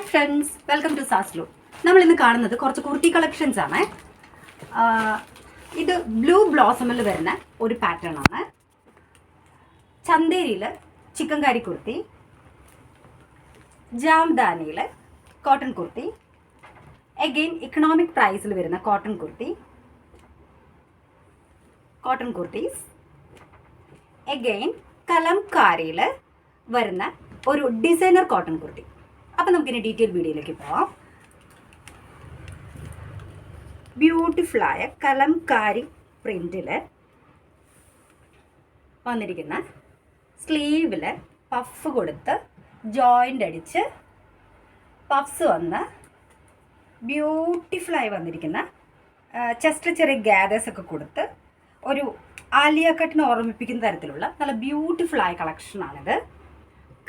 Friends, welcome to സാസ്ലു. നമ്മൾ ഇന്ന് കാണുന്നത് കുറച്ച് കുർത്തി കളക്ഷൻസ് ആണ്. ഇത് ബ്ലൂ ബ്ലോസമിൽ വരുന്ന ഒരു പാറ്റേൺ ആണ്. ചന്തേരിയിൽ ചിക്കൻ കറി കുർത്തി, ജാംദാനിയിൽ കോട്ടൺ കുർത്തി, അഗെയിൻ ഇക്കണോമിക് പ്രൈസിൽ വരുന്ന കോട്ടൺ കുർത്തീസ്, അഗെയിൻ കലംകാരിയിൽ വരുന്ന ഒരു ഡിസൈനർ കോട്ടൺ കുർത്തി. അപ്പം നമുക്കിനി ഡീറ്റെയിൽ വീഡിയോയിലേക്ക് പോവാം. ബ്യൂട്ടിഫുള്ളായ കലംകാരി പ്രിന്റിൽ വന്നിരിക്കുന്ന സ്ലീവിൽ പഫ് കൊടുത്ത് ജോയിൻ്റ് അടിച്ച് പഫ്സ് വന്ന് ബ്യൂട്ടിഫുള്ളായി വന്നിരിക്കുന്ന ചെസ്റ്റ് ചെറിയ ഗ്യാദേഴ്സ് ഒക്കെ കൊടുത്ത് ഒരു ആലിയ കട്ടിനെ ഓർമ്മിപ്പിക്കുന്ന തരത്തിലുള്ള നല്ല ബ്യൂട്ടിഫുള്ളായ കളക്ഷനാണിത്.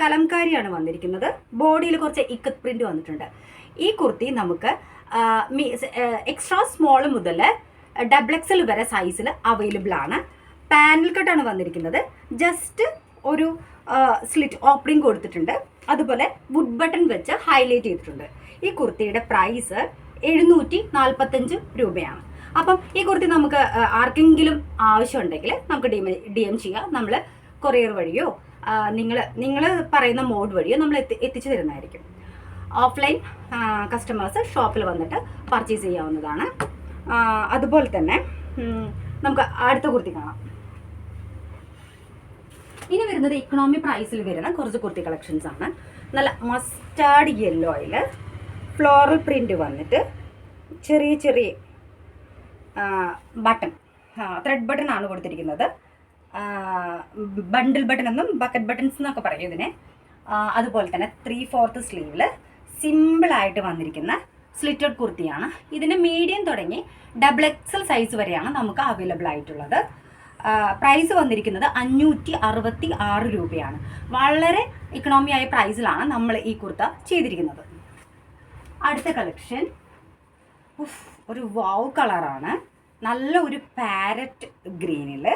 കലംകാരിയാണ് വന്നിരിക്കുന്നത്. ബോഡിയിൽ കുറച്ച് ഇക്കത്ത് പ്രിന്റ് വന്നിട്ടുണ്ട്. ഈ കുർത്തി നമുക്ക് എക്സ്ട്രാ സ്മോൾ മുതൽ XXL വരെ സൈസിൽ അവൈലബിൾ ആണ്. പാനൽ കട്ടാണ് വന്നിരിക്കുന്നത്. ജസ്റ്റ് ഒരു സ്ലിറ്റ് ഓപ്പണിംഗ് കൊടുത്തിട്ടുണ്ട്. അതുപോലെ വുഡ് ബട്ടൺ വെച്ച് ഹൈലൈറ്റ് ചെയ്തിട്ടുണ്ട്. ഈ കുർത്തിയുടെ പ്രൈസ് 745 രൂപയാണ്. അപ്പം ഈ കുർത്തി നമുക്ക് ആർക്കെങ്കിലും ആവശ്യമുണ്ടെങ്കിൽ നമുക്ക് DM ചെയ്യാം. നമ്മൾ കൊറിയർ വഴിയോ നിങ്ങൾ പറയുന്ന മോഡ് വഴിയോ നമ്മൾ എത്തിച്ചു തരുന്നതായിരിക്കും. ഓഫ്ലൈൻ കസ്റ്റമേഴ്സ് ഷോപ്പിൽ വന്നിട്ട് പർച്ചേസ് ചെയ്യാവുന്നതാണ്. അതുപോലെ തന്നെ നമുക്ക് അടുത്ത കുർത്തി കാണാം. ഇനി വരുന്നത് ഇക്കണോമി പ്രൈസിൽ വരുന്ന കുറച്ച് കുർത്തി കളക്ഷൻസ് ആണ്. നല്ല മസ്റ്റാർഡ് യെല്ലോയിൽ ഫ്ലോറൽ പ്രിന്റ് വന്നിട്ട് ചെറിയ ചെറിയ ബട്ടൺ, ത്രെഡ് ബട്ടൺ ആണ് കൊടുത്തിരിക്കുന്നത്. ബണ്ടിൽ ബട്ടൺ എന്നും ബക്കറ്റ് ബട്ടൺസ് എന്നൊക്കെ പറയും ഇതിനെ. അതുപോലെ തന്നെ 3/4 സ്ലീവിൽ സിമ്പിളായിട്ട് വന്നിരിക്കുന്ന സ്ലിറ്റഡ് കുർത്തിയാണ്. ഇതിന് മീഡിയം തുടങ്ങി XXL സൈസ് വരെയാണ് നമുക്ക് അവൈലബിൾ ആയിട്ടുള്ളത്. പ്രൈസ് വന്നിരിക്കുന്നത് 566 രൂപയാണ്. വളരെ ഇക്കണോമി ആയ പ്രൈസിലാണ് നമ്മൾ ഈ കുർത്ത ചെയ്തിരിക്കുന്നത്. അടുത്ത കളക്ഷൻ ഒരു വാവ് കളറാണ്. നല്ല ഒരു പാരറ്റ് ഗ്രീനിൽ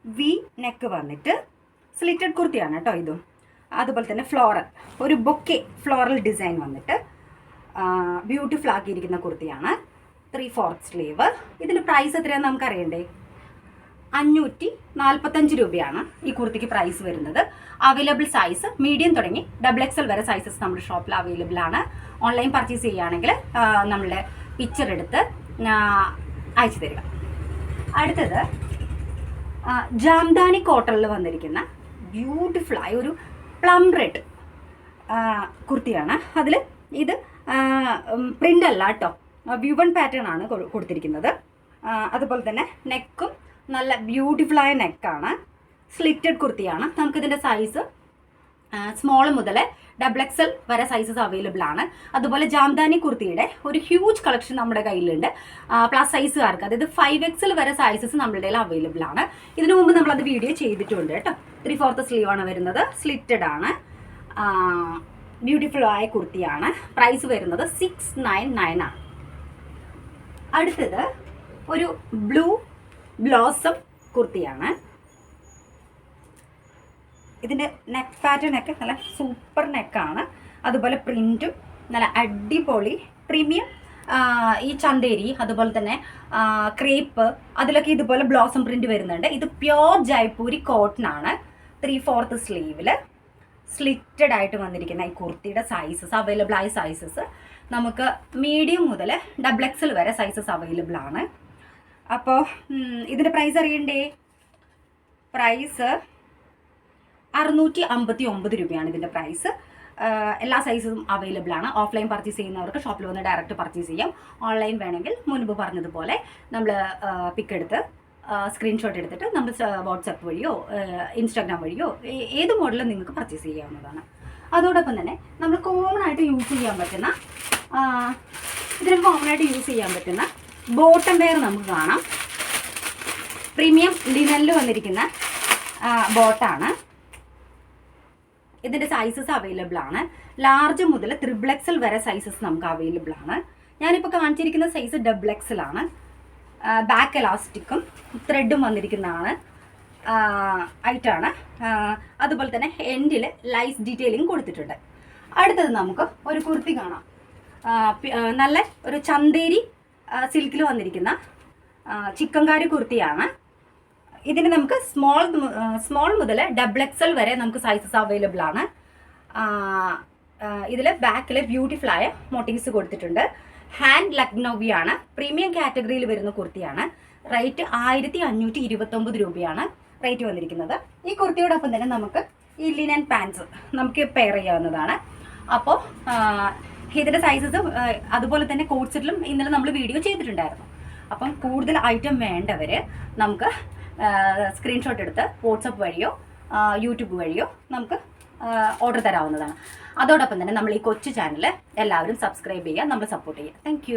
വി നെക്ക് വന്നിട്ട് സ്ലിറ്റഡ് കുർത്തിയാണ് കേട്ടോ ഇതും. അതുപോലെ തന്നെ ഫ്ലോറൽ ഒരു ബൊക്കെ ഫ്ലോറൽ ഡിസൈൻ വന്നിട്ട് ബ്യൂട്ടിഫുൾ ആക്കിയിരിക്കുന്ന കുർത്തിയാണ്. 3/4 സ്ലീവ്. ഇതിൻ്റെ പ്രൈസ് എത്രയാണെന്ന് നമുക്ക് അറിയണ്ടേ? 545 രൂപയാണ് ഈ കുർത്തിക്ക് പ്രൈസ് വരുന്നത്. അവൈലബിൾ സൈസ് മീഡിയം തുടങ്ങി XXL വരെ സൈസസ് നമ്മുടെ ഷോപ്പിൽ അവൈലബിൾ ആണ്. ഓൺലൈൻ പർച്ചേസ് ചെയ്യുകയാണെങ്കിൽ നമ്മളുടെ പിക്ചർ എടുത്ത് അയച്ചു തരിക. അടുത്തത് ജാംദാനി കോട്ടണിൽ വന്നിരിക്കുന്ന ബ്യൂട്ടിഫുൾ ആയ ഒരു പ്ലം റെഡ് കുർത്തിയാണ്. അതിൽ ഇത് പ്രിൻ്റ് അല്ല കേട്ടോ, വ്യൂവൺ പാറ്റേൺ ആണ് കൊടുത്തിരിക്കുന്നത്. അതുപോലെ തന്നെ നെക്കും നല്ല ബ്യൂട്ടിഫുള്ളായ നെക്കാണ്. സ്ലിറ്റഡ് കുർത്തിയാണ്. നമുക്കിതിൻ്റെ സൈസ് സ്മോൾ മുതൽ XXL വരെ സൈസസ് അവൈലബിൾ ആണ്. അതുപോലെ ജാംദാനി കുർത്തിയുടെ ഒരു ഹ്യൂജ് കളക്ഷൻ നമ്മുടെ കയ്യിലുണ്ട്. പ്ലസ് സൈസുകാർക്ക്, അതായത് 5XL വരെ സൈസസ് നമ്മുടെ കയ്യിൽ അവൈലബിൾ ആണ്. ഇതിനു മുമ്പ് നമ്മളത് വീഡിയോ ചെയ്തിട്ടുണ്ട് കേട്ടോ. 3/4 സ്ലീവ് ആണ് വരുന്നത്. സ്ലിറ്റഡ് ആണ്. ബ്യൂട്ടിഫുൾ ആയ കുർത്തിയാണ്. പ്രൈസ് വരുന്നത് 699 ആണ്. അടുത്തത് ഒരു ബ്ലൂ ബ്ലോസം കുർത്തിയാണ്. ഇതിൻ്റെ നെക്ക് പാറ്റേൺ ഒക്കെ നല്ല സൂപ്പർ നെക്കാണ്. അതുപോലെ പ്രിൻറ്റും നല്ല അടിപൊളി പ്രീമിയം. ഈ ചന്തേരി അതുപോലെ തന്നെ ക്രേപ്പ് അതിലൊക്കെ ഇതുപോലെ ബ്ലോസം പ്രിന്റ് വരുന്നുണ്ട്. ഇത് പ്യോർ ജയ്പൂരി കോട്ടൺ ആണ്. 3/4 സ്ലീവിൽ സ്ലിറ്റഡ് ആയിട്ട് വന്നിരിക്കുന്ന ഈ കുർത്തിയുടെ സൈസസ് അവൈലബിൾ ആയ സൈസസ് നമുക്ക് മീഡിയം മുതൽ XXL വരെ സൈസസ് അവൈലബിൾ ആണ്. അപ്പോൾ ഇതിൻ്റെ പ്രൈസ് അറിയണ്ടേ? പ്രൈസ് 659 രൂപയാണ് ഇതിൻ്റെ പ്രൈസ്. എല്ലാ സൈസും അവൈലബിൾ ആണ്. ഓഫ്ലൈൻ പർച്ചേസ് ചെയ്യുന്നവർക്ക് ഷോപ്പിൽ വന്ന് ഡയറക്റ്റ് പർച്ചേസ് ചെയ്യാം. ഓൺലൈൻ വേണമെങ്കിൽ മുൻപ് പറഞ്ഞതുപോലെ നമ്മൾ പിക്ക് എടുത്ത് സ്ക്രീൻഷോട്ട് എടുത്തിട്ട് നമ്മൾ വാട്സപ്പ് വഴിയോ ഇൻസ്റ്റാഗ്രാം വഴിയോ ഏത് മോഡലും നിങ്ങൾക്ക് പർച്ചേസ് ചെയ്യാവുന്നതാണ്. അതോടൊപ്പം തന്നെ നമ്മൾ കോമൺ ആയിട്ട് യൂസ് ചെയ്യാൻ പറ്റുന്ന ബോട്ടം വെയർ നമുക്ക് കാണാം. പ്രീമിയം ലിനനിൽ വന്നിരിക്കുന്ന ബോട്ടാണ്. ഇതിൻ്റെ സൈസസ് അവൈലബിൾ ആണ്. ലാർജ് മുതൽ XXL വരെ സൈസസ് നമുക്ക് അവൈലബിൾ ആണ്. ഞാനിപ്പോൾ കാണിച്ചിരിക്കുന്ന സൈസ് XXL ആണ്. ബാക്ക് എലാസ്റ്റിക്കും ത്രെഡും വന്നിരിക്കുന്നതാണ്. ആയിട്ടാണ്. അതുപോലെ തന്നെ എൻഡിൽ ലൈസ് ഡീറ്റെയിലിംഗ് കൊടുത്തിട്ടുണ്ട്. അടുത്തത് നമുക്ക് ഒരു കുർത്തി കാണാം. നല്ല ഒരു ചന്തേരി സിൽക്കിൽ വന്നിരിക്കുന്ന ചിക്കൻകാരി കുർത്തിയാണ്. ഇതിന് നമുക്ക് സ്മോൾ മുതൽ XXL വരെ നമുക്ക് സൈസസ് അവൈലബിൾ ആണ്. ഇതിൽ ബാക്കിൽ ബ്യൂട്ടിഫുൾ ആയ മോട്ടീവ്സ് കൊടുത്തിട്ടുണ്ട്. ഹാൻഡ് ലക്നൗവിയാണ്, പ്രീമിയം കാറ്റഗറിയിൽ വരുന്ന കുർത്തിയാണ്. റേറ്റ് 1529 രൂപയാണ് റേറ്റ് വന്നിരിക്കുന്നത്. ഈ കുർത്തിയോടൊപ്പം തന്നെ നമുക്ക് ഈ ലിനൻ പാൻസ് നമുക്ക് പെയർ ചെയ്യാവുന്നതാണ്. അപ്പോൾ ഇതിൻ്റെ സൈസസ് അതുപോലെ തന്നെ കോഡ് സെറ്റിലും ഇന്നലെ നമ്മൾ വീഡിയോ ചെയ്തിട്ടുണ്ടായിരുന്നു. അപ്പം കൂടുതൽ ഐറ്റം വേണ്ടവർ നമുക്ക് സ്ക്രീൻഷോട്ട് എടുത്ത് വാട്സപ്പ് വഴിയോ യൂട്യൂബ് വഴിയോ നമുക്ക് ഓർഡർ തരാവുന്നതാണ്. അതോടൊപ്പം തന്നെ നമ്മൾ ഈ കൊച്ചു ചാനൽ എല്ലാവരും സബ്സ്ക്രൈബ് ചെയ്യുക, നമ്മൾ സപ്പോർട്ട് ചെയ്യുക. താങ്ക്